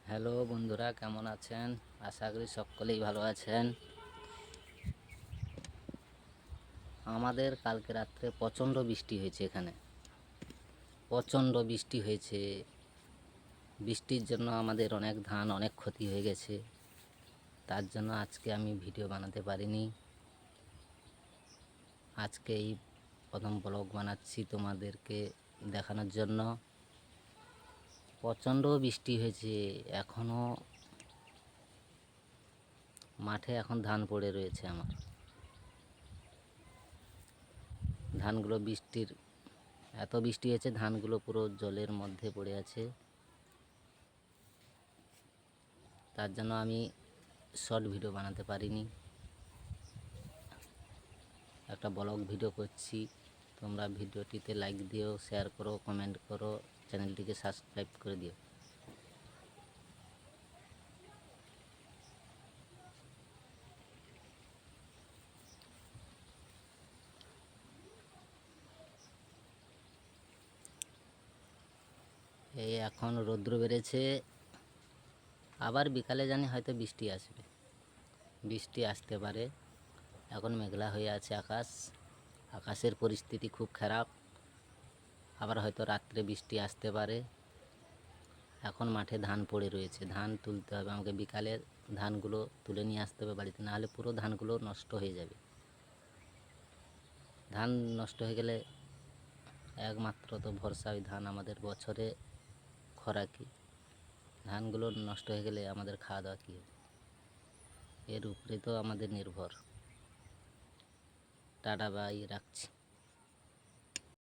Hello বন্ধুরা, কেমন আছেন? আশা করি সকলেই ভালো আছেন। আমাদের কালকে রাত্রে প্রচণ্ড বৃষ্টি হয়েছে। এখানে প্রচণ্ড বৃষ্টি হয়েছে। বৃষ্টির জন্য আমাদের অনেক ধান অনেক ক্ষতি হয়ে গেছে। তার জন্য আজকে আমি ভিডিও বানাতে পারিনি। আজকে এই প্রথম ব্লগ বানাচ্ছি তোমাদেরকে দেখানোর জন্য। প্রচণ্ড বৃষ্টি হয়েছে। এখনও মাঠে এখন ধান পড়ে রয়েছে। আমার ধানগুলো এত বৃষ্টি হয়েছে, ধানগুলো পুরো জলের মধ্যে পড়ে আছে। তার জন্য আমি শর্ট ভিডিও বানাতে পারিনি। একটা ব্লগ ভিডিও করছি। তোমরা ভিডিওটিতে লাইক দিও, শেয়ার করো, কমেন্ট করো, চ্যানেলটিকে সাবস্ক্রাইব করে দিও। এই এখন রৌদ্র বেড়েছে। আবার বিকালে জানি হয়তো বৃষ্টি আসবে। বৃষ্টি আসতে পারে। এখন মেঘলা হয়ে আছে আকাশের পরিস্থিতি খুব খারাপ। আবার হয়তো রাত্রে বৃষ্টি আসতে পারে। এখন মাঠে ধান পড়ে রয়েছে, ধান তুলতে হবে আমাকে। বিকালে ধানগুলো তুলে নিয়ে আসতে হবে বাড়িতে, নাহলে পুরো ধানগুলো নষ্ট হয়ে যাবে। ধান নষ্ট হয়ে গেলে একমাত্র তো ভরসা ওই ধান আমাদের, বছরে খরাকি। ধানগুলো নষ্ট হয়ে গেলে আমাদের খাওয়া দাওয়া কী হবে? এর উপরে তো আমাদের নির্ভর। টাটা বাই, রাখছি।